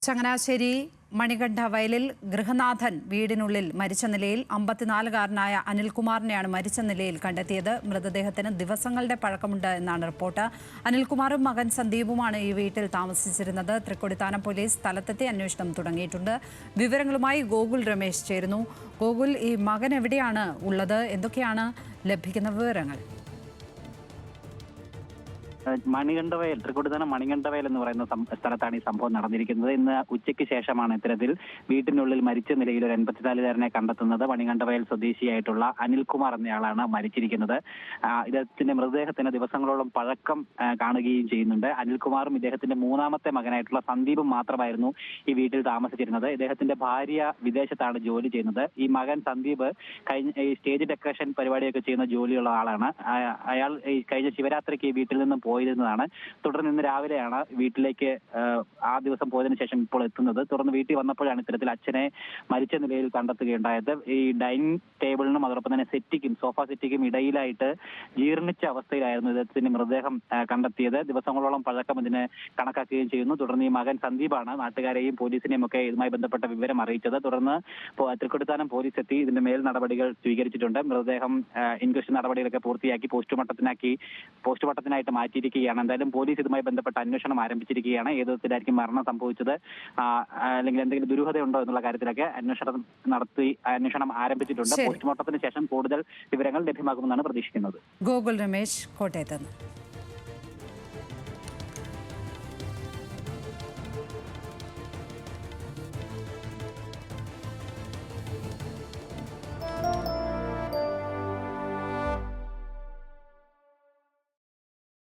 ചങ്ങനാശ്ശേരി മണികണ്ഠ വയലിൽ ഗൃഹനാഥൻ വീടിനുള്ളിൽ മരിച്ച നിലയിൽ 54-കാരനായ അനിൽകുമാറിനെയാണ് മരിച്ച നിലയിൽ കണ്ടെത്തിയത്. മൃതദേഹത്തിന് ദിവസങ്ങളുടെ പഴക്കമുണ്ട് എന്നാണ് റിപ്പോർട്ട്. അനിൽകുമാറും മകൻ സന്ദീപുമാണ് ഈ വീട്ടിൽ താമസിച്ചിരുന്നത്. തൃക്കൊടിത്താനം പോലീസ് സ്ഥലത്തെത്തി അന്വേഷണം തുടങ്ങിയിട്ടുണ്ട്. വിവരങ്ങളുമായി ഗോകുൽ രമേശ് ചേരുന്നു. ഗോകുൽ, ഈ മകൻ എവിടെയാണ് ഉള്ളത്? എന്തൊക്കെയാണ് ലഭിക്കുന്ന വിവരങ്ങൾ? മണികണ്ഠവയൽ, തൃക്കൊടിത്താനം മണികണ്ഠവയൽ എന്ന് പറയുന്ന സ്ഥലത്താണ് ഈ സംഭവം നടന്നിരിക്കുന്നത്. ഇന്ന് ഉച്ചയ്ക്ക് ശേഷമാണ് ഇത്തരത്തിൽ വീട്ടിനുള്ളിൽ മരിച്ച നിലയിൽ ഒരു 84-കാരനെ കണ്ടെത്തുന്നത്. മണികണ്ഠവയൽ സ്വദേശിയായിട്ടുള്ള അനിൽകുമാർ എന്നയാളാണ് മരിച്ചിരിക്കുന്നത്. ഇദ്ദേഹത്തിന്റെ മൃതദേഹത്തിന് ദിവസങ്ങളോളം പഴക്കം കാണുകയും ചെയ്യുന്നുണ്ട്. അനിൽകുമാറും ഇദ്ദേഹത്തിന്റെ മൂന്നാമത്തെ മകനായിട്ടുള്ള സന്ദീപും മാത്രമായിരുന്നു ഈ വീട്ടിൽ താമസിച്ചിരുന്നത്. ഇദ്ദേഹത്തിന്റെ ഭാര്യ വിദേശത്താണ് ജോലി ചെയ്യുന്നത്. ഈ മകൻ സന്ദീപ് ഈ സ്റ്റേജ് ഡെക്കറേഷൻ പരിപാടിയൊക്കെ ചെയ്യുന്ന ജോലിയുള്ള ആളാണ്. അയാൾ കഴിഞ്ഞ ശിവരാത്രിക്ക് ഈ വീട്ടിൽ നിന്നും പോയിരുന്നതാണ്. തുടർന്ന് ഇന്ന് രാവിലെയാണ് വീട്ടിലേക്ക് ആ ദിവസം പോയതിനു ശേഷം ഇപ്പോൾ എത്തുന്നത്. തുടർന്ന് വീട്ടിൽ വന്നപ്പോഴാണ് ഇത്തരത്തിൽ അച്ഛനെ മരിച്ച നിലയിൽ കണ്ടെത്തുകയുണ്ടായത്. ഈ ഡൈനിങ് ടേബിളിനും അതോടൊപ്പം തന്നെ സോഫ സെറ്റിക്കും ഇടയിലായിട്ട് ജീർണിച്ച അവസ്ഥയിലായിരുന്നു ഇദ്ദേഹത്തിന്റെ മൃതദേഹം കണ്ടെത്തിയത്. ദിവസങ്ങളോളം പഴക്കം ഇതിനെ കണക്കാക്കുകയും ചെയ്യുന്നു. തുടർന്ന് ഈ മകൻ സന്ദീപാണ് നാട്ടുകാരെയും പോലീസിനെയും ഒക്കെ ഇതുമായി ബന്ധപ്പെട്ട വിവരം അറിയിച്ചത്. തുടർന്ന് തൃക്കൊടിത്താനം പോലീസ് എത്തി ഇതിന്റെ മേൽ നടപടികൾ സ്വീകരിച്ചിട്ടുണ്ട്. മൃതദേഹം ഇൻക്വസ്റ്റ് നടപടികളൊക്കെ പൂർത്തിയാക്കി പോസ്റ്റ്മോർട്ടത്തിനായിട്ട് മാറ്റിയിരിക്കുകയാണ്. എന്തായാലും പോലീസ് ഇതുമായി ബന്ധപ്പെട്ട അന്വേഷണം ആരംഭിച്ചിരിക്കുകയാണ്. ഏത് വിധത്തിലായിരിക്കും മരണം സംഭവിച്ചത്, അല്ലെങ്കിൽ എന്തെങ്കിലും ദുരൂഹതയുണ്ടോ എന്നുള്ള കാര്യത്തിലൊക്കെ അന്വേഷണം ആരംഭിച്ചിട്ടുണ്ട്. പോസ്റ്റ്മോർട്ടത്തിന് ശേഷം കൂടുതൽ വിവരങ്ങൾ ലഭ്യമാകുമെന്നാണ് പ്രതീക്ഷിക്കുന്നത്. ഗോകുൽ രമേശ്, കോട്ടയത്ത്.